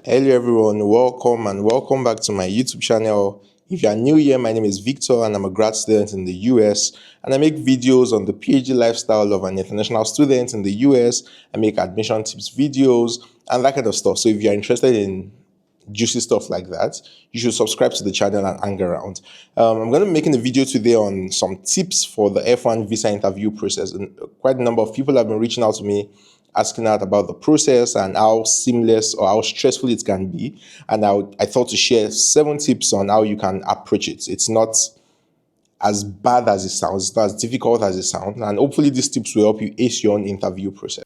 Hello everyone, welcome and welcome back to my YouTube channel. If you are new here, my name is Victor and I'm a grad student in the US, and I make videos on the PhD lifestyle of an international student in the US. I make admission tips videos and that kind of stuff. So if you're interested in juicy stuff like that, you should subscribe to the channel and hang around. I'm going to be making a video today on some tips for the F-1 visa interview process, and quite a number of people have been reaching out to me asking out about the process and how seamless or how stressful it can be. And I thought to share 7 tips on how you can approach it. It's not as bad as it sounds, it's not as difficult as it sounds, and hopefully these tips will help you ace your own interview process.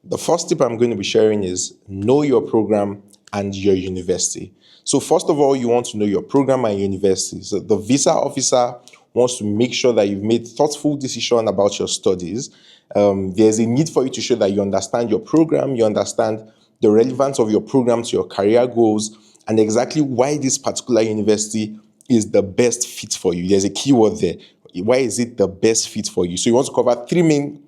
The first tip I'm going to be sharing is know your program and your university. So first of all, you want to know your program and university. So the visa officer wants to make sure that you've made thoughtful decision about your studies. There's a need for you to show that you understand your program, you understand the relevance of your program to your career goals, and exactly why this particular university is the best fit for you. There's a keyword there. Why is it the best fit for you? So you want to cover three main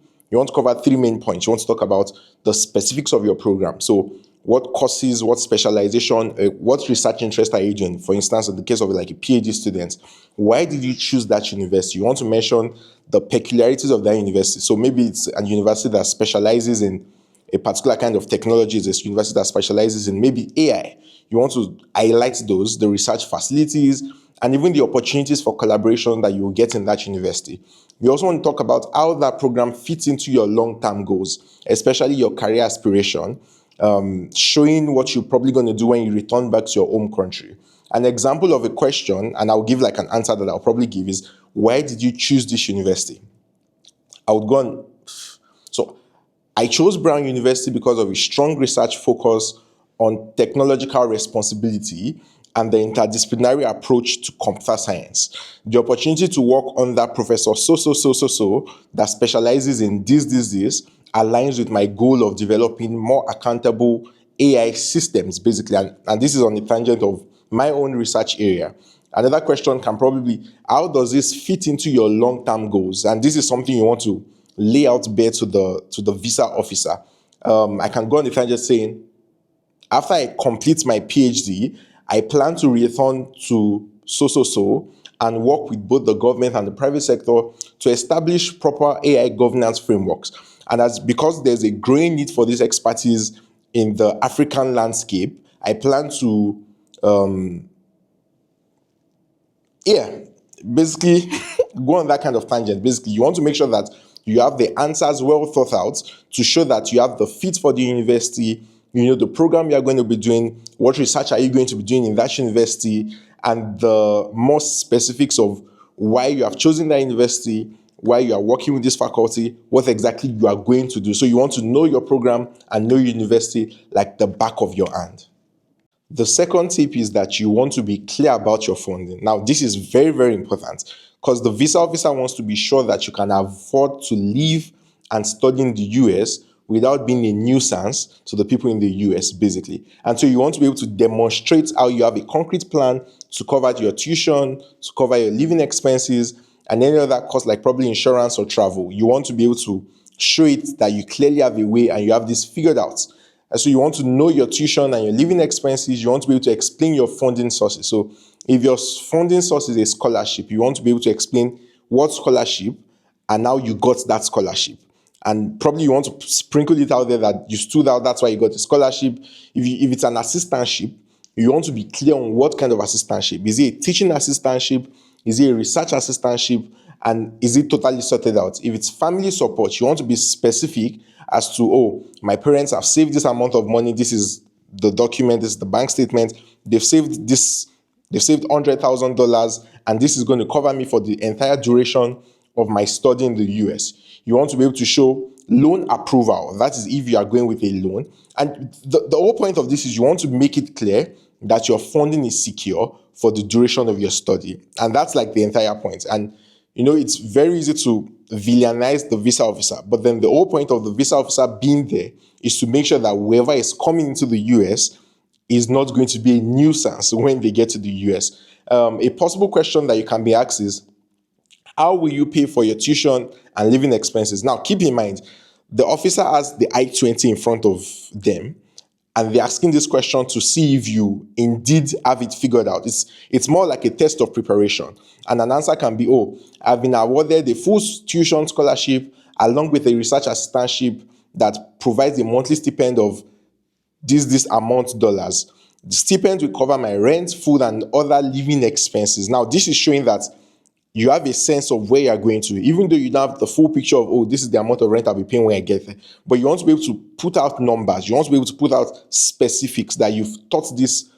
points. You want to talk about the specifics of your program. So what courses, what specialization, what research interest are you doing? For instance, in the case of like a PhD student, why did you choose that university? You want to mention the peculiarities of that university. So maybe it's a university that specializes in a particular kind of technology, it's a university that specializes in maybe AI. You want to highlight those, the research facilities, and even the opportunities for collaboration that you will get in that university. We also want to talk about how that program fits into your long-term goals, especially your career aspiration, showing what you're probably going to do when you return back to your home country. An example of a question, and I'll give like an answer that I'll probably give, is why did you choose this university? I would go on. So I chose Brown University because of a strong research focus on technological responsibility and the interdisciplinary approach to computer science. The opportunity to work under Professor that specializes in this aligns with my goal of developing more accountable AI systems, basically. And this is on the tangent of my own research area. Another question can probably be, how does this fit into your long-term goals? And this is something you want to lay out bare to the visa officer. I can go on the tangent saying, after I complete my PhD, I plan to return to and work with both the government and the private sector to establish proper AI governance frameworks. And because there's a growing need for this expertise in the African landscape, I plan to, basically go on that kind of tangent. Basically, you want to make sure that you have the answers well thought out to show that you have the fit for the university, you know the program you're going to be doing, what research are you going to be doing in that university, and the more specifics of why you have chosen that university, why you are working with this faculty, what exactly you are going to do. So you want to know your program and know your university like the back of your hand. The second tip is that you want to be clear about your funding. Now, this is very, very important because the visa officer wants to be sure that you can afford to live and study in the US without being a nuisance to the people in the US, basically. And so you want to be able to demonstrate how you have a concrete plan to cover your tuition, to cover your living expenses, and any other costs like probably insurance or travel. You want to be able to show it that you clearly have a way and you have this figured out. And so you want to know your tuition and your living expenses. You want to be able to explain your funding sources. So if your funding source is a scholarship, you want to be able to explain what scholarship and how you got that scholarship. And probably you want to sprinkle it out there that you stood out, that's why you got a scholarship. If it's an assistantship, you want to be clear on what kind of assistantship. Is it a teaching assistantship? Is it a research assistantship? And is it totally sorted out? If it's family support, you want to be specific as to, oh, my parents have saved this amount of money. This is the document, this is the bank statement. They've saved this, they've saved $100,000, and this is going to cover me for the entire duration of my study in the US. You want to be able to show loan approval. That is if you are going with a loan. And the whole point of this is you want to make it clear that your funding is secure for the duration of your study. And that's like the entire point. And you know, it's very easy to villainize the visa officer, but then the whole point of the visa officer being there is to make sure that whoever is coming into the US is not going to be a nuisance when they get to the US. A possible question that you can be asked is, How will you pay for your tuition and living expenses? Now, keep in mind, the officer has the I-20 in front of them, and they're asking this question to see if you indeed have it figured out. It's more like a test of preparation. And an answer can be, oh, I've been awarded a full tuition scholarship along with a research assistantship that provides a monthly stipend of this amount dollars. The stipend will cover my rent, food, and other living expenses. Now, this is showing that you have a sense of where you're going to, even though you don't have the full picture of, oh, this is the amount of rent I'll be paying when I get there. But you want to be able to put out numbers. You want to be able to put out specifics that you've thought this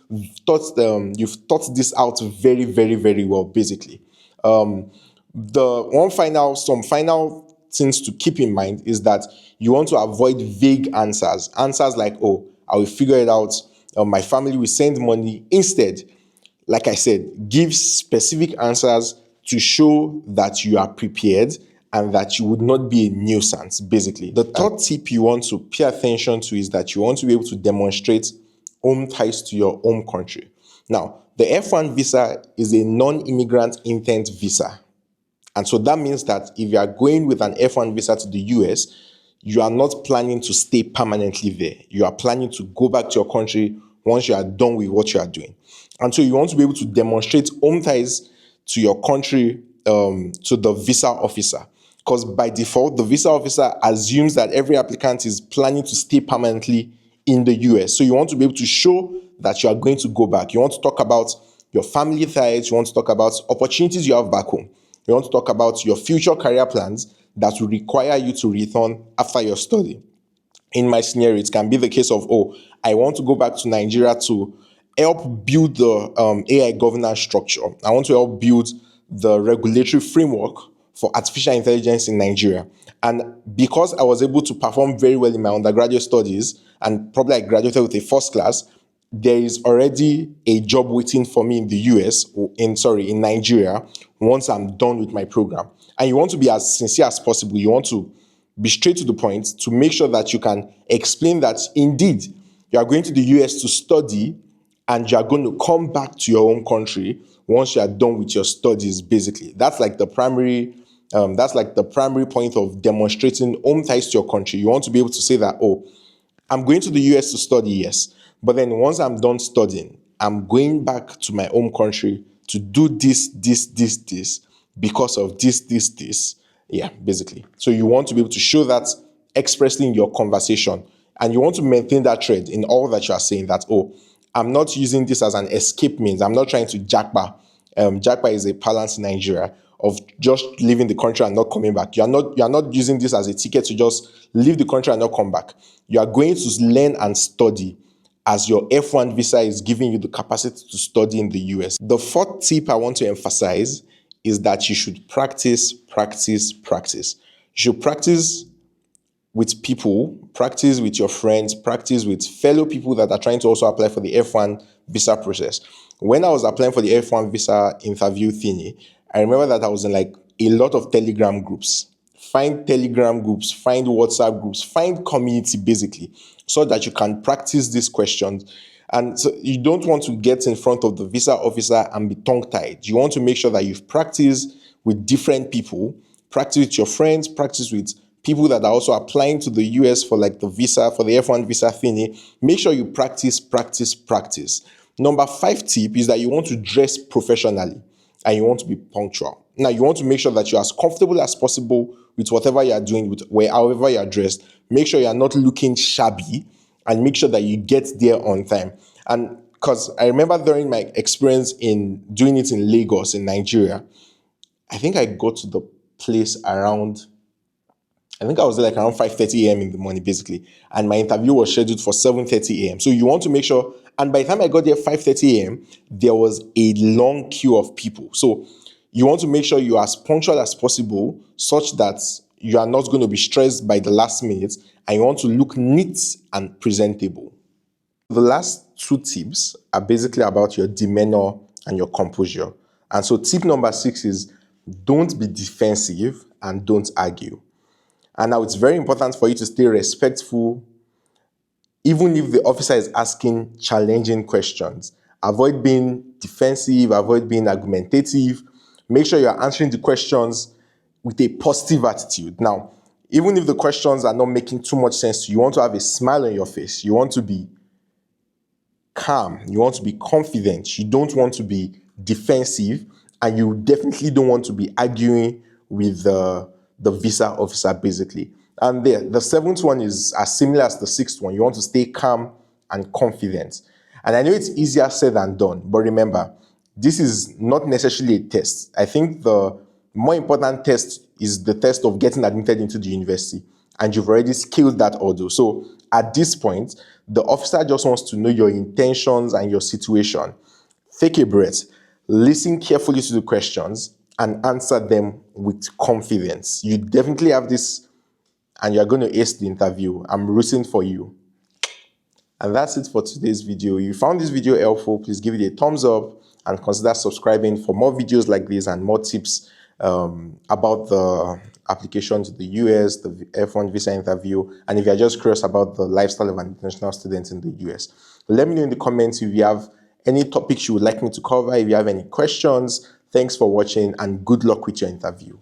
out very, very, very well, basically. Some final things to keep in mind is that you want to avoid vague answers. Answers like, oh, I will figure it out. My family will send money. Instead, like I said, give specific answers to show that you are prepared and that you would not be a nuisance, basically. The third tip you want to pay attention to is that you want to be able to demonstrate home ties to your home country. Now, the F-1 visa is a non-immigrant intent visa. And so that means that if you are going with an F-1 visa to the US, you are not planning to stay permanently there. You are planning to go back to your country once you are done with what you are doing. And so you want to be able to demonstrate home ties to your country, to the visa officer. Because by default, the visa officer assumes that every applicant is planning to stay permanently in the US. So you want to be able to show that you are going to go back. You want to talk about your family ties. You want to talk about opportunities you have back home. You want to talk about your future career plans that will require you to return after your study. In my scenario, it can be the case of, oh, I want to go back to Nigeria to help build the AI governance structure. I want to help build the regulatory framework for artificial intelligence in Nigeria. And because I was able to perform very well in my undergraduate studies, and probably I graduated with a first class, there is already a job waiting for me in the US, in Nigeria, once I'm done with my program. And you want to be as sincere as possible. You want to be straight to the point to make sure that you can explain that indeed you are going to the US to study and you are going to come back to your own country once you are done with your studies, basically. That's like the primary point of demonstrating home ties to your country. You want to be able to say that, oh, I'm going to the US to study, yes. But then once I'm done studying, I'm going back to my home country to do this, because of this. Yeah, basically. So you want to be able to show that expressly in your conversation. And you want to maintain that thread in all that you are saying, that, oh, I'm not using this as an escape means. I'm not trying to jackpot. Jackpot is a balance in Nigeria of just leaving the country and not coming back. You are not using this as a ticket to just leave the country and not come back. You are going to learn and study, as your F-1 visa is giving you the capacity to study in the US. The fourth tip I want to emphasize is that you should practice. You should practice with people, practice with your friends, practice with fellow people that are trying to also apply for the F-1 visa process. When I was applying for the F-1 visa interview thingy, I remember that I was in like a lot of Telegram groups. Find Telegram groups, find WhatsApp groups, find community, basically, so that you can practice these questions. And so you don't want to get in front of the visa officer and be tongue-tied. You want to make sure that you've practiced with different people, practice with your friends, practice with people that are also applying to the US for like the visa, for the F-1 visa thingy. Make sure you practice. Number 5 tip is that you want to dress professionally and you want to be punctual. Now, you want to make sure that you're as comfortable as possible with whatever you're doing, however you're dressed. Make sure you're not looking shabby and make sure that you get there on time. And because I remember during my experience in doing it in Lagos, in Nigeria, I think I got to the place around, I think I was there like around 5:30 a.m. in the morning, basically. And my interview was scheduled for 7:30 a.m. So you want to make sure, and by the time I got there 5:30 a.m., there was a long queue of people. So you want to make sure you are as punctual as possible such that you are not going to be stressed by the last minute, and you want to look neat and presentable. The last 2 tips are basically about your demeanor and your composure. And so tip number 6 is don't be defensive and don't argue. And now it's very important for you to stay respectful, even if the officer is asking challenging questions. Avoid being defensive, avoid being argumentative. Make sure you're answering the questions with a positive attitude. Now, even if the questions are not making too much sense to you, you want to have a smile on your face. You want to be calm. You want to be confident. You don't want to be defensive, and you definitely don't want to be arguing with the visa officer, basically. And the seventh one is as similar as the sixth one. You want to stay calm and confident. And I know it's easier said than done, but remember, this is not necessarily a test. I think the more important test is the test of getting admitted into the university, and you've already scaled that order. So at this point, the officer just wants to know your intentions and your situation. Take a breath, listen carefully to the questions, and answer them with confidence. You definitely have this, and you're going to ace the interview. I'm rooting for you. And that's it for today's video. If you found this video helpful, please give it a thumbs up and consider subscribing for more videos like this and more tips about the application to the US, the F-1 visa interview, and if you're just curious about the lifestyle of an international student in the US. Let me know in the comments if you have any topics you would like me to cover, if you have any questions. Thanks for watching, and good luck with your interview.